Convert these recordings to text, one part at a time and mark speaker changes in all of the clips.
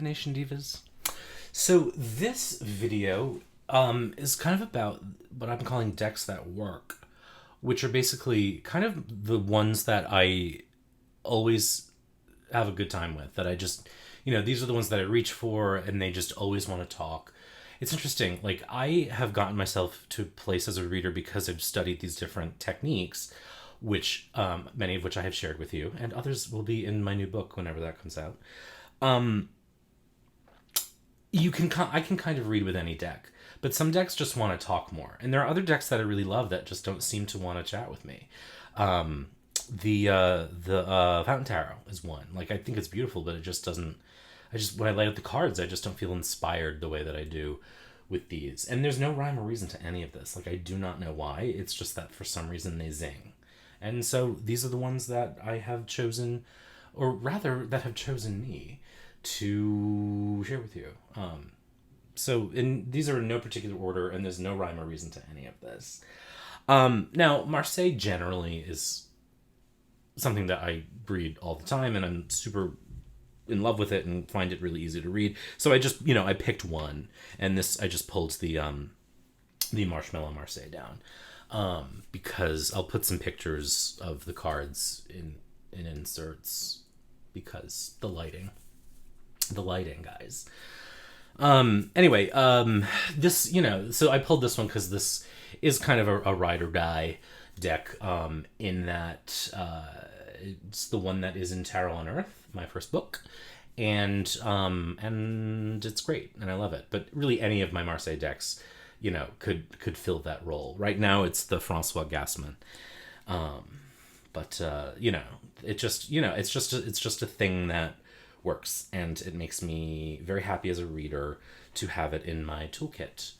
Speaker 1: Nation Divas. So this video is kind of about what I'm calling decks that work, which are basically kind of the ones that I always have a good time with, that I just, these are the ones that I reach for and they just always want to talk. It's interesting. Like, I have gotten myself to a place as a reader because I've studied these different techniques, which many of which I have shared with you, and others will be in my new book whenever that comes out. I can kind of read with any deck, but some decks just want to talk more, and there are other decks that I really love that just don't seem to want to chat with me. The Fountain Tarot is one. Like, I think it's beautiful, but it just doesn't. When I light up the cards, I just don't feel inspired the way that I do with these. And there's no rhyme or reason to any of this. Like, I do not know why. It's just that for some reason they zing. And so these are the ones that I have chosen, or rather that have chosen me to share with you. These are in no particular order, and there's no rhyme or reason to any of this. Now, Marseille generally is something that I read all the time, and I'm super in love with it and find it really easy to read. So I just, I picked one, and I just pulled the Marshmallow Marseille down, because I'll put some pictures of the cards in inserts, because the lighting, guys. Anyway, this, so I pulled this one because this is kind of a ride or die deck, in that, it's the one that is in Tarot on Earth, my first book, and it's great, and I love it. But really, any of my Marseille decks, could fill that role. Right now, it's the Francois Gassman, but it's just a thing that works, and it makes me very happy as a reader to have it in my toolkit.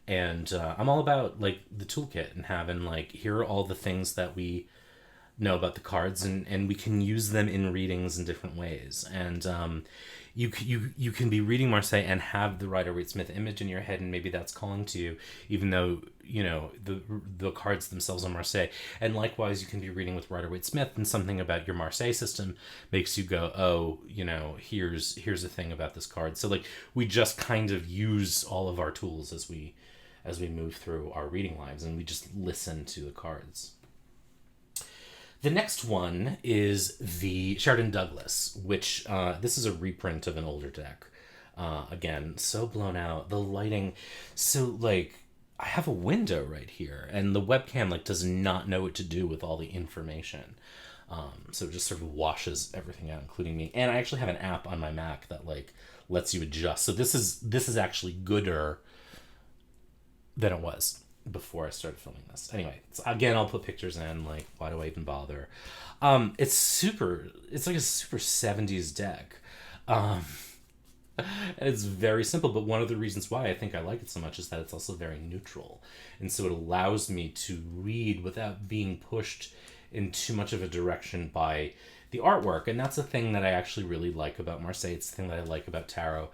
Speaker 1: And I'm all about, like, the toolkit and having, like, here are all the things that we know about the cards, and we can use them in readings in different ways. And you can be reading Marseille and have the Rider-Waite-Smith image in your head, and maybe that's calling to you, even though the cards themselves are Marseille. And likewise, you can be reading with Rider-Waite-Smith, and something about your Marseille system makes you go, oh, here's a thing about this card. So, like, we just kind of use all of our tools as we move through our reading lives, and we just listen to the cards. The next one is the Sheridan Douglas, which this is a reprint of an older deck. Again, so blown out. The lighting, so, like, I have a window right here, and the webcam, like, does not know what to do with all the information. So it just sort of washes everything out, including me. And I actually have an app on my Mac that, like, lets you adjust. So this is actually gooder than it was before I started filming this. Anyway, again, I'll put pictures in. Like, why do I even bother? It's like a super 70s deck. And it's very simple, but one of the reasons why I think I like it so much is that it's also very neutral. And so it allows me to read without being pushed in too much of a direction by the artwork. And that's a thing that I actually really like about Marseille. It's the thing that I like about tarot.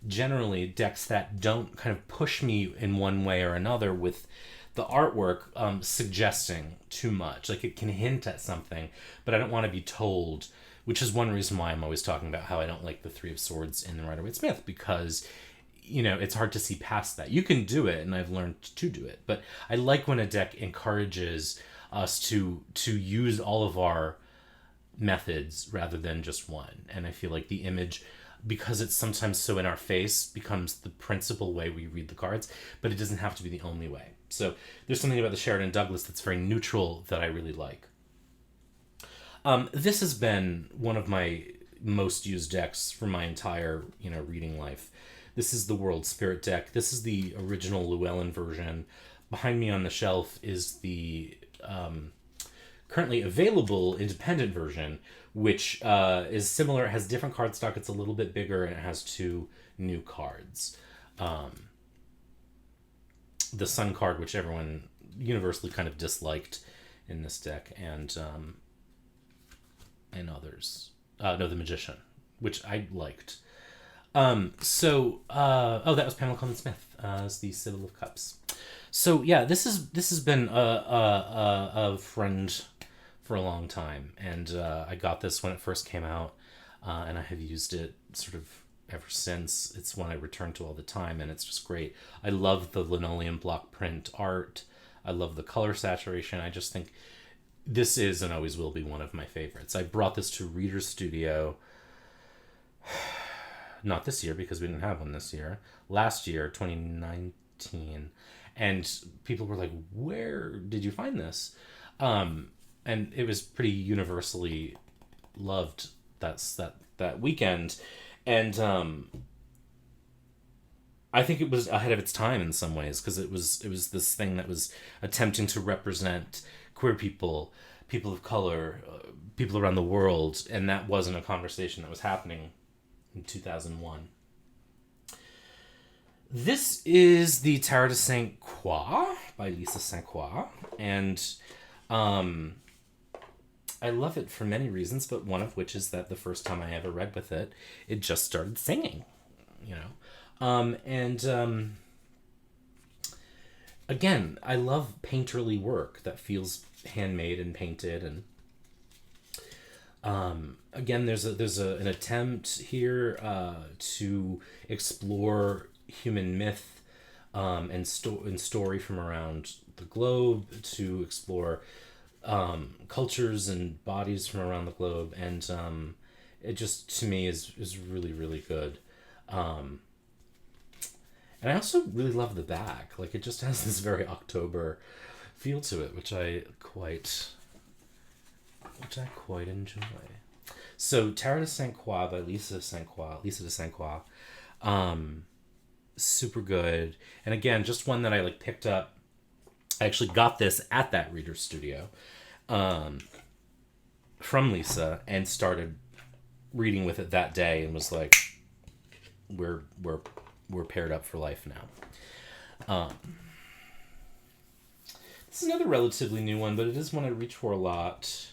Speaker 1: Generally, decks that don't kind of push me in one way or another with the artwork suggesting too much. Like, it can hint at something, but I don't want to be told, which is one reason why I'm always talking about how I don't like the Three of Swords in the Rider-Waite-Smith, because, it's hard to see past that. You can do it, and I've learned to do it, but I like when a deck encourages us to use all of our methods rather than just one. And I feel like the image, because it's sometimes so in our face, becomes the principal way we read the cards, but it doesn't have to be the only way. So there's something about the Sheridan Douglas that's very neutral that I really like. This has been one of my most used decks for my entire, reading life. This is the World Spirit deck. This is the original Llewellyn version. Behind me on the shelf is the currently available independent version, which is similar. It has different cardstock. It's a little bit bigger, and it has 2 new cards. The Sun card, which everyone universally kind of disliked in this deck, and others. No, the Magician, which I liked. That was Pamela Clement Smith as the Sibyl of Cups. So yeah, this has been a friend for a long time, and I got this when it first came out, and I have used it sort of ever since. It's one I return to all the time, and it's just great. I love the linoleum block print art. I love the color saturation. I just think this is and always will be one of my favorites. I brought this to Reader's Studio, not this year because we didn't have one this year. Last year, 2019, and people were like, "Where did you find this?" And it was pretty universally loved that weekend, and I think it was ahead of its time in some ways because it was this thing that was attempting to represent queer people, people of color, people around the world, and that wasn't a conversation that was happening in 2001. This is the Tarot de Saint-Quoi by Lisa Saint-Quoi, and I love it for many reasons, but one of which is that the first time I ever read with it, it just started singing, you know. Again, I love painterly work that feels handmade and painted, and again, there's an attempt here to explore human myth and story from around the globe, to explore cultures and bodies from around the globe, and it just, to me, is really, really good. And I also really love the back. Like, it just has this very October feel to it, which I quite enjoy. So, Tarot de Saint-Quoi by Lisa de Saint-Quoi. Super good. And again, just one that I picked up. I actually got this at that Reader's Studio from Lisa and started reading with it that day and was like, we're paired up for life now. This is another relatively new one, but it is one I reach for a lot.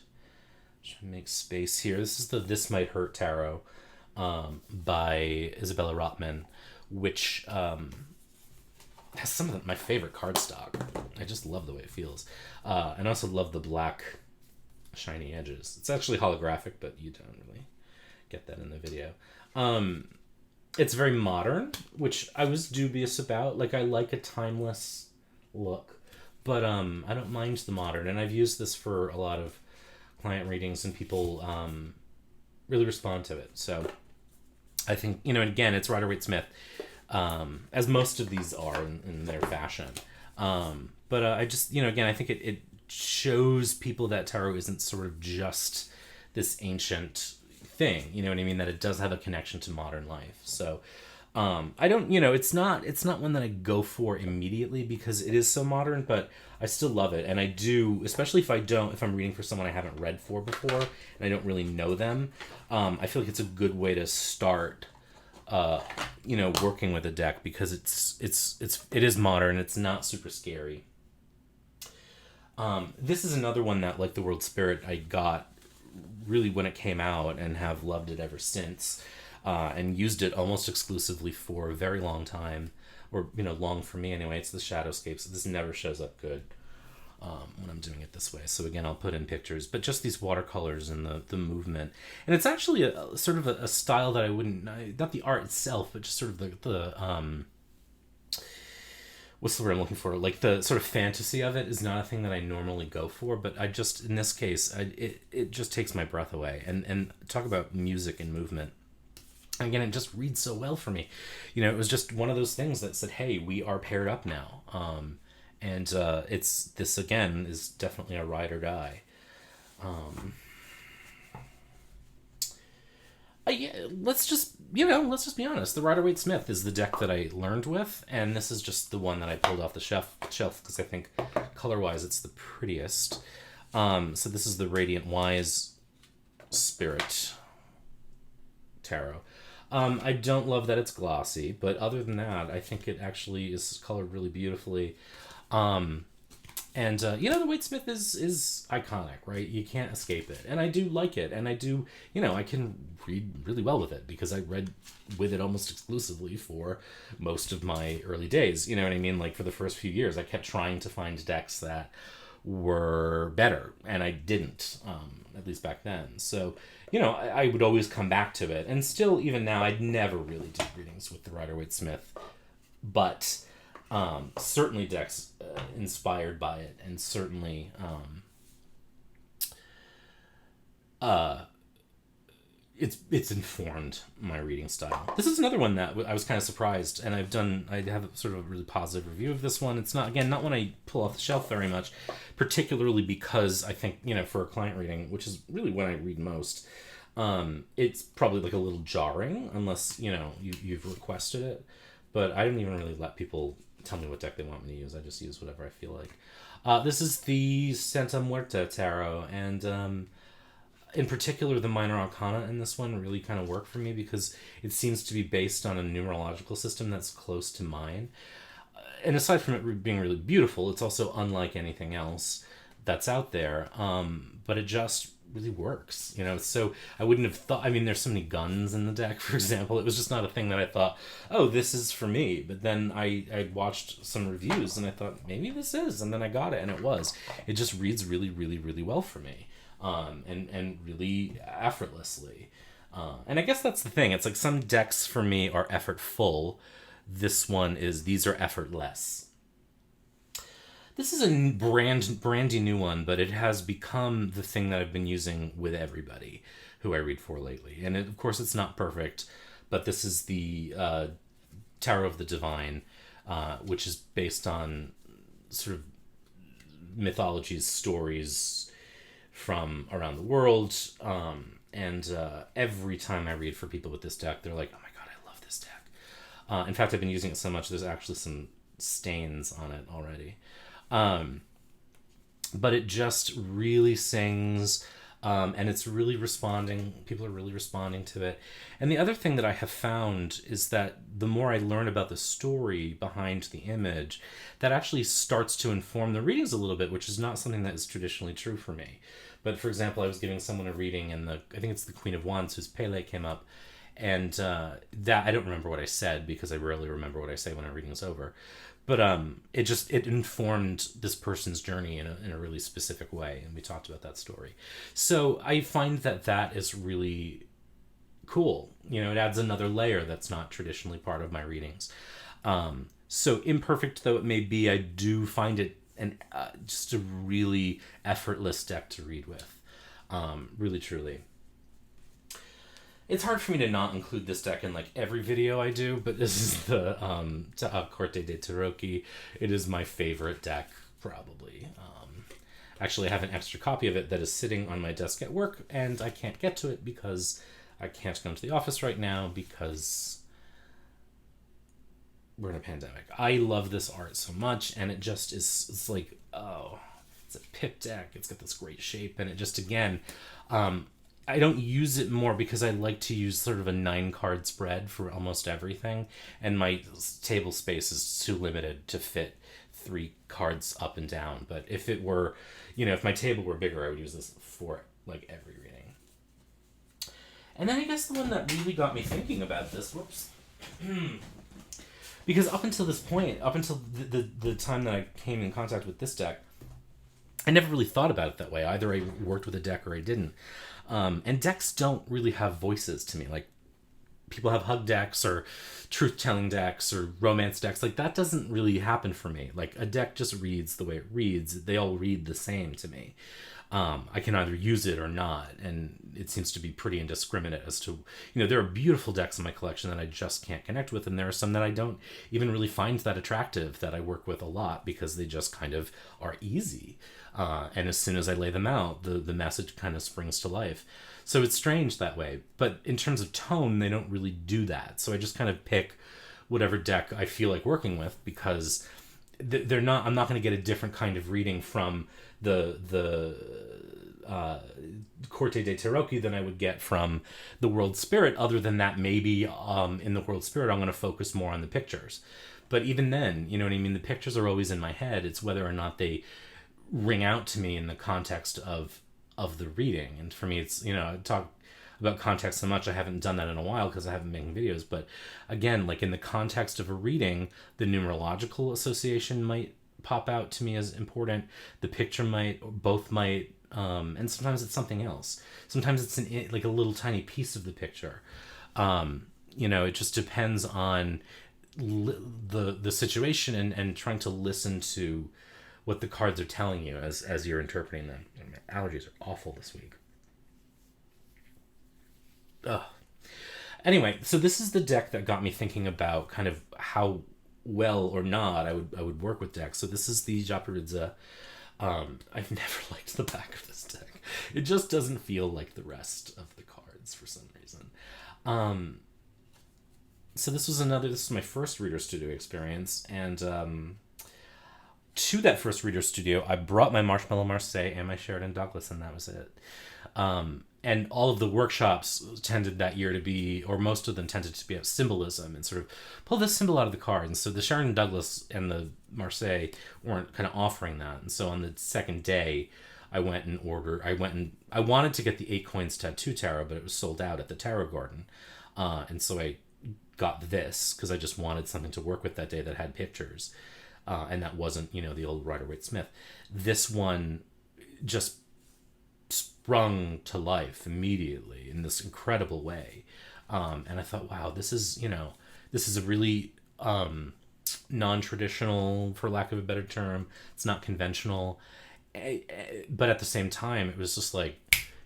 Speaker 1: Try to make space here. This is the This Might Hurt Tarot by Isabella Rotman, which has some of my favorite cardstock. I just love the way it feels. And I also love the black shiny edges. It's actually holographic, but you don't really get that in the video. It's very modern, which I was dubious about. I like a timeless look, but I don't mind the modern. And I've used this for a lot of client readings, and people really respond to it. So I think, and again, it's Rider-Waite-Smith, as most of these are in their fashion. But I just, again, I think it shows people that tarot isn't sort of just this ancient thing, you know what I mean? That it does have a connection to modern life. So I don't, it's not one that I go for immediately because it is so modern, but I still love it. And I do, especially if I'm reading for someone I haven't read for before and I don't really know them, I feel like it's a good way to start working with a deck, because it is modern. It's not super scary. This is another one that, like the World Spirit, I got really when it came out and have loved it ever since, and used it almost exclusively for a very long time, or long for me anyway. It's the Shadowscapes. This never shows up good when I'm doing it this way. So again, I'll put in pictures, but just these watercolors and the movement, and it's actually a sort of a style that I wouldn't, not the art itself, but just sort of the what's the word I'm looking for? Like the sort of fantasy of it is not a thing that I normally go for, but I just, in this case, it just takes my breath away. And talk about music and movement. Again, it just reads so well for me. It was just one of those things that said, hey, we are paired up now. And this again is definitely a ride or die. Let's just be honest. The Rider-Waite-Smith is the deck that I learned with, and this is just the one that I pulled off the shelf because I think color-wise it's the prettiest. So this is the Radiant Wise Spirit Tarot. I don't love that it's glossy, but other than that, I think it actually is colored really beautifully. The Waite-Smith is iconic, right? You can't escape it. And I do like it. And I do, I can read really well with it because I read with it almost exclusively for most of my early days. You know what I mean? Like for the first few years, I kept trying to find decks that were better, and I didn't, at least back then. So, you know, I would always come back to it, and still, even now, I'd never really did readings with the Rider-Waite-Smith, but certainly decks inspired by it, and certainly it's informed my reading style. This is another one that I was kind of surprised, and I have sort of a really positive review of this one. It's not one I pull off the shelf very much, particularly because I think, you know, for a client reading, which is really when I read most, it's probably like a little jarring unless, you know, you've requested it. But I don't even really let people tell me what deck they want me to use. I just use whatever I feel like. This is the Santa Muerte Tarot, and in particular, the minor arcana in this one really kind of work for me because it seems to be based on a numerological system that's close to mine. And aside from it being really beautiful, it's also unlike anything else that's out there. But it just really works, you know. So I wouldn't have thought, I mean, there's so many guns in the deck, for example. It was just not a thing that I thought, oh, this is for me. But then I watched some reviews and I thought, maybe this is. And then I got it, and it was. It just reads really, really, really well for me. And really effortlessly. And I guess that's the thing. It's like some decks for me are effortful. These are effortless. This is a brandy new one, but it has become the thing that I've been using with everybody who I read for lately. And of course it's not perfect, but this is the Tarot of the Divine, which is based on sort of mythologies, stories from around the world, and every time I read for people with this deck, they're like, oh my god, I love this deck. In fact, I've been using it so much, there's actually some stains on it already. But it just really sings, and it's really responding. People are really responding to it. And the other thing that I have found is that the more I learn about the story behind the image, that actually starts to inform the readings a little bit, which is not something that is traditionally true for me. But for example, I was giving someone a reading, and I think it's the Queen of Wands, whose Pele came up, and that I don't remember what I said because I rarely remember what I say when a reading is over. But it informed this person's journey in a really specific way, and we talked about that story. So I find that is really cool. You know, it adds another layer that's not traditionally part of my readings. So imperfect though it may be, I do find it just a really effortless deck to read with. Really, truly. It's hard for me to not include this deck in like every video I do, but this is the Corte de Turoki. It is my favorite deck, probably. Actually, I have an extra copy of it that is sitting on my desk at work, and I can't get to it because I can't come to the office right now because we're in a pandemic. I love this art so much, and it just is, it's like, oh, it's a pip deck. It's got this great shape, and it just, again, I don't use it more because I like to use sort of a 9-card spread for almost everything, and my table space is too limited to fit 3 cards up and down. But if it were, you know, if my table were bigger, I would use this for like every reading. And then I guess the one that really got me thinking about this, because up until this point, up until the time that I came in contact with this deck, I never really thought about it that way. Either I worked with a deck or I didn't. And decks don't really have voices to me. Like, people have hug decks or truth-telling decks or romance decks. Like, that doesn't really happen for me. Like, a deck just reads the way it reads. They all read the same to me. I can either use it or not, and it seems to be pretty indiscriminate as to, you know, there are beautiful decks in my collection that I just can't connect with, and there are some that I don't even really find that attractive that I work with a lot because they just kind of are easy. And as soon as I lay them out, the message kind of springs to life. So it's strange that way. But in terms of tone, they don't really do that. So I just kind of pick whatever deck I feel like working with because I'm not going to get a different kind of reading from the Corte de Turoki than I would get from the World Spirit, other than that maybe in the World Spirit I'm going to focus more on the pictures. But even then, you know what I mean? The pictures are always in my head. It's whether or not they ring out to me in the context of the reading. And for me, it's, you know, I talk about context so much, I haven't done that in a while because I haven't been making videos. But again, like in the context of a reading, the numerological association might pop out to me as important. The picture might, or both might, and sometimes it's something else. Sometimes it's like a little tiny piece of the picture. It just depends on the situation and trying to listen to what the cards are telling you as you're interpreting them. My allergies are awful this week. Ugh. Anyway, so this is the deck that got me thinking about kind of how well or not I would work with decks. So this is the Japaridza. I've never liked the back of this deck. It just doesn't feel like the rest of the cards for some reason. So this is my first Reader Studio experience, and to that first Reader Studio, I brought my Marshmallow Marseille and my Sheridan Douglas, and that was it. And all of the workshops tended that year to be, or most of them tended to be, of symbolism and sort of pull this symbol out of the card. And so the Sheridan Douglas and the Marseille weren't kind of offering that. And so on the second day, I wanted to get the 8 Coins Tattoo Tarot, but it was sold out at the Tarot Garden. And so I got this because I just wanted something to work with that day that had pictures. And that wasn't, the old Rider-Waite-Smith. This one just sprung to life immediately in this incredible way. And I thought, wow, this is a really non-traditional, for lack of a better term. It's not conventional. But at the same time, it was just like,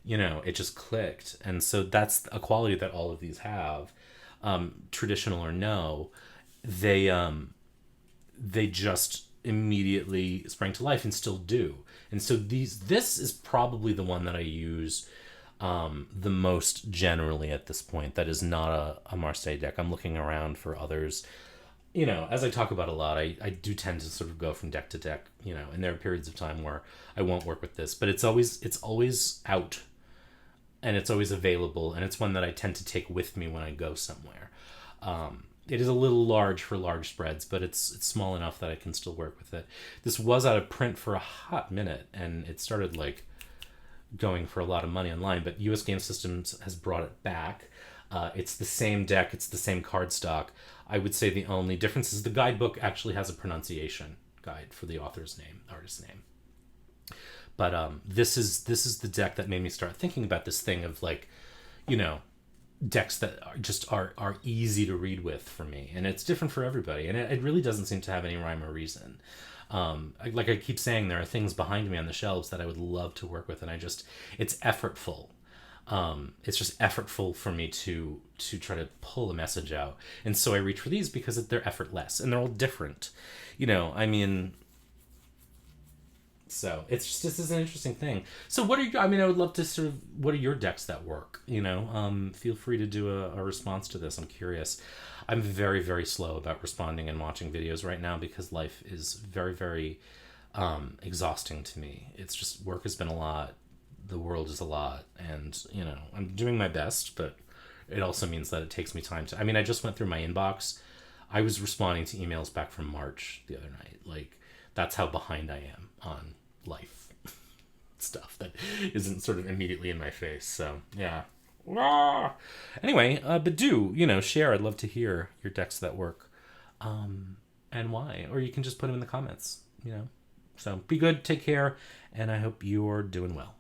Speaker 1: it just clicked. And so that's a quality that all of these have, traditional or no. They just immediately sprang to life and still do. And so this is probably the one that I use the most generally at this point. That is not a Marseille deck. I'm looking around for others. As I talk about a lot, I do tend to sort of go from deck to deck, and there are periods of time where I won't work with this, but it's always out and it's always available, and it's one that I tend to take with me when I go somewhere. It is a little large for large spreads, but it's small enough that I can still work with it. This was out of print for a hot minute, and it started going for a lot of money online, but US Game Systems has brought it back. It's the same deck, it's the same card stock. I would say the only difference is the guidebook actually has a pronunciation guide for the artist's name. But this is the deck that made me start thinking about this thing of decks that are easy to read with for me, and it's different for everybody, and it really doesn't seem to have any rhyme or reason. Like I keep saying, there are things behind me on the shelves that I would love to work with, and it's effortful. It's just effortful for me to try to pull a message out, and so I reach for these because they're effortless and they're all different. So it's just, this is an interesting thing. So I would love to sort of, what are your decks that work? Feel free to do a response to this. I'm curious. I'm very, very slow about responding and watching videos right now because life is very, very exhausting to me. It's just, work has been a lot. The world is a lot. And, I'm doing my best, but it also means that it takes me time to, I just went through my inbox. I was responding to emails back from March the other night. That's how behind I am on life stuff that isn't sort of immediately in my face. So yeah. Anyway, but share. I'd love to hear your decks that work, and why, or you can just put them in the comments. So be good, take care, and I hope you're doing well.